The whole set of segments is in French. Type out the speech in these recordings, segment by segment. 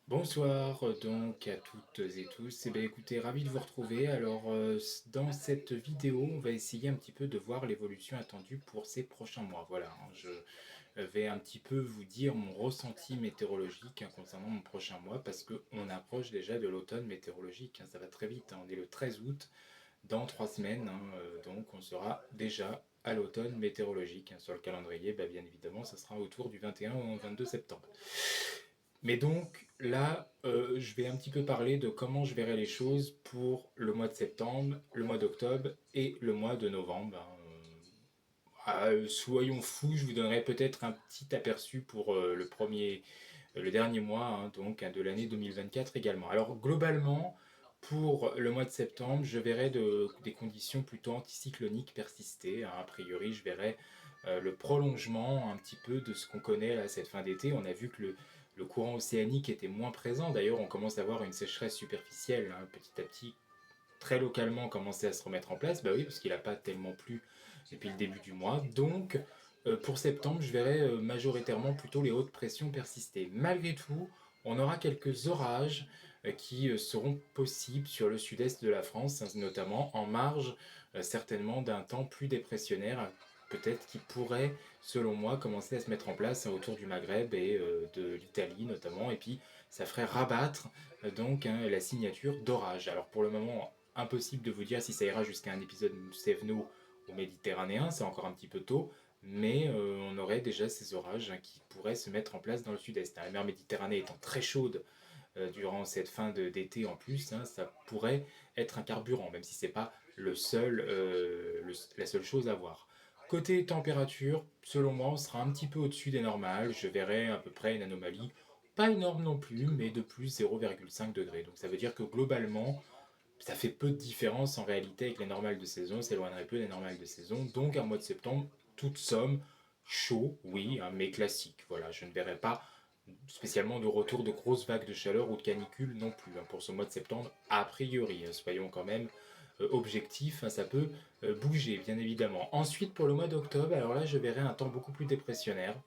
Bonsoir donc à toutes et tous. Écoutez, ravi de vous retrouver. Dans cette vidéo, on va essayer un petit peu de voir l'évolution attendue pour ces prochains mois. Voilà, je vais un petit peu vous dire mon ressenti météorologique concernant mon prochain mois parce qu'on approche déjà de l'automne météorologique. Ça va très vite, on est le 13 août, dans 3 semaines, donc on sera déjà à l'automne météorologique. Sur le calendrier, bien évidemment, ça sera autour du 21 au 22 septembre. Mais donc là, je vais un petit peu parler de comment je verrai les choses pour le mois de septembre, le mois d'octobre et le mois de novembre. Soyons fous, je vous donnerai peut-être un petit aperçu pour le dernier mois, de l'année 2024 également. Alors globalement, pour le mois de septembre, je verrai des conditions plutôt anticycloniques persister. A priori, je verrai le prolongement un petit peu de ce qu'on connaît à cette fin d'été. On a vu que le courant océanique était moins présent. D'ailleurs, on commence à avoir une sécheresse superficielle petit à petit, très localement, commencer à se remettre en place. Bah oui, parce qu'il n'a pas tellement plu depuis le début du mois. Donc, pour septembre, je verrai majoritairement plutôt les hautes pressions persister. Malgré tout, on aura quelques orages qui seront possibles sur le sud-est de la France, notamment en marge certainement d'un temps plus dépressionnaire, peut-être qui pourrait, selon moi, commencer à se mettre en place autour du Maghreb et de l'Italie notamment, et puis ça ferait rabattre la signature d'orage. Alors pour le moment, impossible de vous dire si ça ira jusqu'à un épisode Sevno ou méditerranéen, c'est encore un petit peu tôt, mais on aurait déjà ces orages qui pourraient se mettre en place dans le sud-est. La mer Méditerranée étant très chaude durant cette fin d'été en plus, ça pourrait être un carburant, même si c'est pas la seule chose à voir. Côté température, selon moi, on sera un petit peu au-dessus des normales. Je verrai à peu près une anomalie, pas énorme non plus, mais de plus 0,5 degrés. Donc ça veut dire que globalement, ça fait peu de différence en réalité avec les normales de saison, s'éloignerait peu des normales de saison. Donc un mois de septembre, toute somme, chaud, oui, mais classique. Voilà, je ne verrai pas spécialement de retour de grosses vagues de chaleur ou de canicule non plus pour ce mois de septembre, a priori. Soyons quand même objectifs, ça peut bouger bien évidemment. Ensuite pour le mois d'octobre, alors là je verrai un temps beaucoup plus dépressionnaire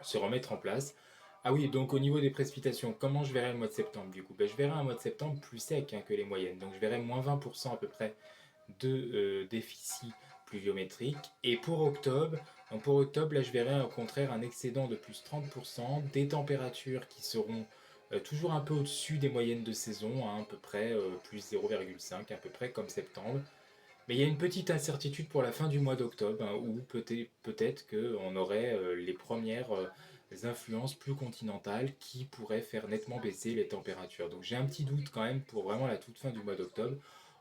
se remettre en place. Ah oui, donc au niveau des précipitations, comment je verrai le mois de septembre du coup? Je verrai un mois de septembre plus sec que les moyennes. Donc je verrai moins 20% à peu près de déficit pluviométrique. Et pour octobre, là je verrai au contraire un excédent de plus 30%, des températures qui seront toujours un peu au-dessus des moyennes de saison, à peu près plus 0,5, à peu près comme septembre. Mais il y a une petite incertitude pour la fin du mois d'octobre, où peut-être qu'on aurait les premières influences plus continentales qui pourraient faire nettement baisser les températures. Donc j'ai un petit doute quand même pour vraiment la toute fin du mois d'octobre.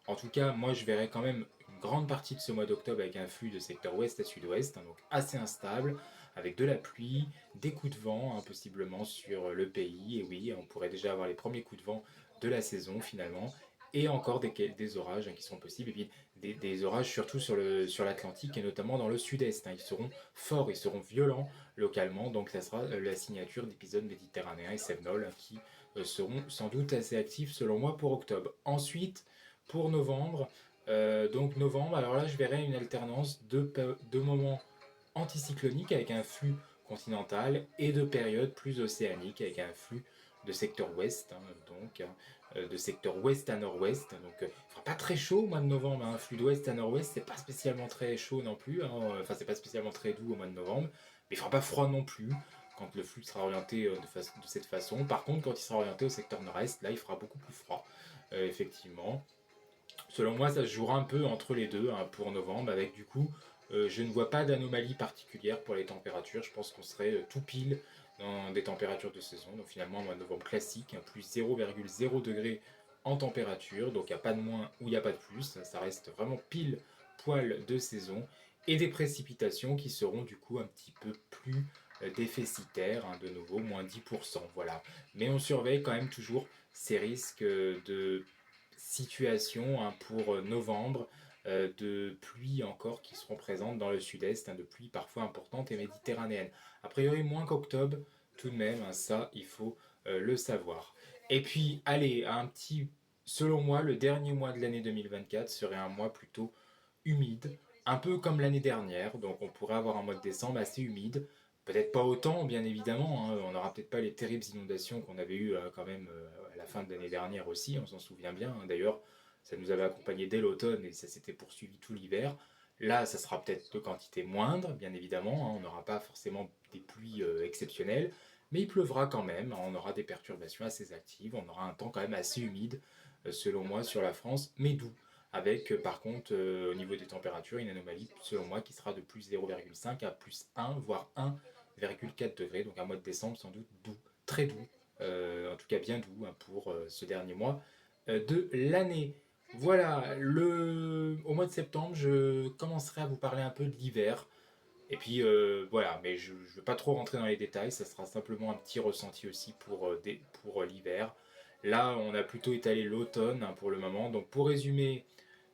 En tout cas, moi je verrai quand même une grande partie de ce mois d'octobre avec un flux de secteur ouest à sud-ouest, donc assez instable, avec de la pluie, des coups de vent possiblement sur le pays. Et oui, on pourrait déjà avoir les premiers coups de vent de la saison finalement, et encore des orages qui seront possibles, et puis des orages surtout sur l'Atlantique et notamment dans le sud-est. Ils seront forts, ils seront violents localement, donc ça sera la signature d'épisodes méditerranéens et sévenols qui seront sans doute assez actifs selon moi pour octobre. Ensuite, pour novembre, alors là je verrai une alternance de moments anticycloniques avec un flux continental et de périodes plus océaniques avec un flux de secteur ouest, de secteur ouest à nord-ouest. Donc, il ne fera pas très chaud au mois de novembre. Un flux d'ouest à nord-ouest, c'est pas spécialement très chaud non plus. Enfin, c'est pas spécialement très doux au mois de novembre, mais il fera pas froid non plus quand le flux sera orienté de cette façon. Par contre, quand il sera orienté au secteur nord-est, là, il fera beaucoup plus froid, effectivement. Selon moi, ça se jouera un peu entre les deux pour novembre, avec du coup, je ne vois pas d'anomalie particulière pour les températures. Je pense qu'on serait tout pile dans des températures de saison. Donc finalement, un mois de novembre classique, plus 0,0 degré en température. Donc il n'y a pas de moins ou il n'y a pas de plus. Ça reste vraiment pile poil de saison. Et des précipitations qui seront du coup un petit peu plus déficitaires, de nouveau, moins 10%. Voilà. Mais on surveille quand même toujours ces risques de situation pour novembre, de pluies encore qui seront présentes dans le sud-est, de pluies parfois importantes et méditerranéennes. A priori moins qu'octobre, tout de même, ça il faut le savoir. Et puis, allez, selon moi, le dernier mois de l'année 2024 serait un mois plutôt humide, un peu comme l'année dernière, donc on pourrait avoir un mois de décembre assez humide, Peut-être pas autant, bien évidemment, hein. On n'aura peut-être pas les terribles inondations qu'on avait eues quand même à la fin de l'année dernière aussi, on s'en souvient bien, hein. D'ailleurs, ça nous avait accompagné dès l'automne et ça s'était poursuivi tout l'hiver. Là, ça sera peut-être de quantité moindre, bien évidemment, hein. On n'aura pas forcément des pluies exceptionnelles, mais il pleuvra quand même, hein. On aura des perturbations assez actives, on aura un temps quand même assez humide, selon moi, sur la France, mais doux. Avec par contre au niveau des températures une anomalie selon moi qui sera de plus 0,5 à plus 1 voire 1,4 degrés, donc un mois de décembre sans doute doux, très doux, en tout cas bien doux hein, pour ce dernier mois de l'année. Voilà, au mois de septembre, je commencerai à vous parler un peu de l'hiver. Et puis voilà, mais je ne veux pas trop rentrer dans les détails, ça sera simplement un petit ressenti aussi pour l'hiver. Là, on a plutôt étalé l'automne hein, pour le moment. Donc pour résumer,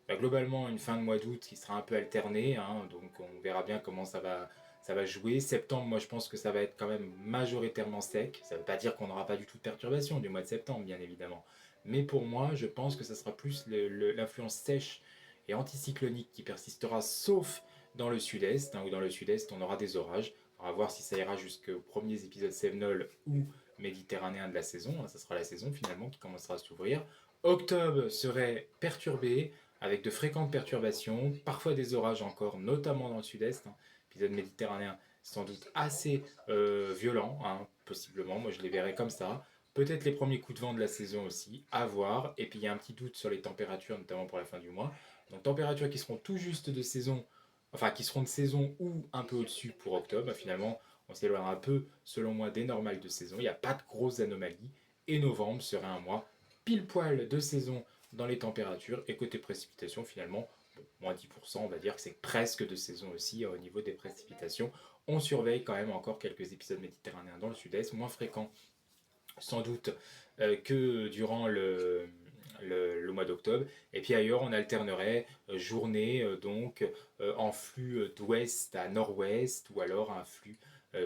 bah, globalement une fin de mois d'août qui sera un peu alternée, hein, donc on verra bien comment ça va jouer. Septembre, moi je pense que ça va être quand même majoritairement sec. Ça ne veut pas dire qu'on n'aura pas du tout de perturbation du mois de septembre, bien évidemment. Mais pour moi, je pense que ça sera plus l'influence sèche et anticyclonique qui persistera, sauf dans le sud-est, hein, où dans le sud-est on aura des orages. On va voir si ça ira jusqu'aux premiers épisodes sévenols ou méditerranéens de la saison. Ça sera la saison finalement qui commencera à s'ouvrir. Octobre serait perturbé avec de fréquentes perturbations, parfois des orages encore, notamment dans le sud-est. Hein. Épisode méditerranéen sans doute assez violent, hein, possiblement, moi je les verrais comme ça. Peut-être les premiers coups de vent de la saison aussi, à voir. Et puis il y a un petit doute sur les températures, notamment pour la fin du mois. Donc températures qui seront tout juste de saison, enfin qui seront de saison ou un peu au-dessus pour octobre. Finalement, on s'éloigne un peu, selon moi, des normales de saison. Il n'y a pas de grosses anomalies. Et novembre serait un mois pile poil de saison dans les températures. Et côté précipitations, finalement, bon, moins 10%, on va dire que c'est presque de saison aussi au niveau des précipitations. On surveille quand même encore quelques épisodes méditerranéens dans le sud-est, moins fréquents sans doute que durant le mois d'octobre. Et puis ailleurs, on alternerait journée donc en flux d'ouest à nord-ouest ou alors un flux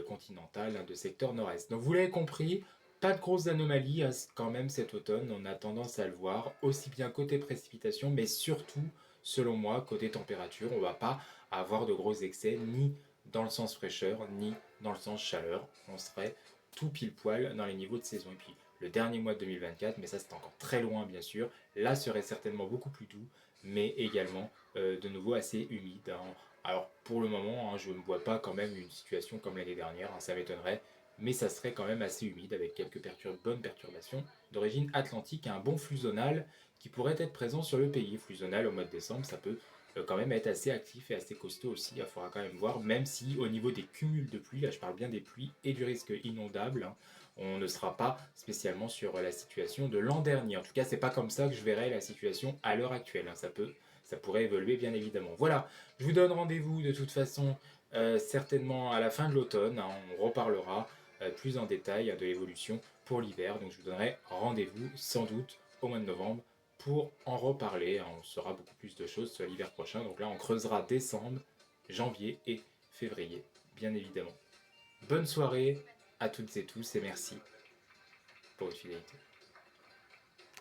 continental hein, de secteur nord-est. Donc vous l'avez compris, pas de grosses anomalies hein, quand même cet automne, on a tendance à le voir, aussi bien côté précipitation, mais surtout, selon moi, côté température, on ne va pas avoir de gros excès, ni dans le sens fraîcheur, ni dans le sens chaleur. On serait tout pile poil dans les niveaux de saison. Et puis le dernier mois de 2024, mais ça c'est encore très loin bien sûr, là serait certainement beaucoup plus doux, mais également de nouveau assez humide. Hein. Alors pour le moment, hein, je ne vois pas quand même une situation comme l'année dernière, hein, ça m'étonnerait, mais ça serait quand même assez humide avec quelques bonnes perturbations d'origine atlantique et un bon flux zonal qui pourrait être présent sur le pays. Flux zonal au mois de décembre, ça peut quand même être assez actif et assez costaud aussi, il faudra quand même voir, même si au niveau des cumuls de pluie, là je parle bien des pluies et du risque inondable, hein, on ne sera pas spécialement sur la situation de l'an dernier. En tout cas, c'est pas comme ça que je verrai la situation à l'heure actuelle, hein. Ça pourrait évoluer bien évidemment. Voilà, je vous donne rendez-vous de toute façon certainement à la fin de l'automne, hein, on reparlera plus en détail de l'évolution pour l'hiver, donc je vous donnerai rendez-vous sans doute au mois de novembre pour en reparler. On saura beaucoup plus de choses sur l'hiver prochain. Donc là, on creusera décembre, janvier et février, bien évidemment. Bonne soirée à toutes et tous et merci pour votre fidélité.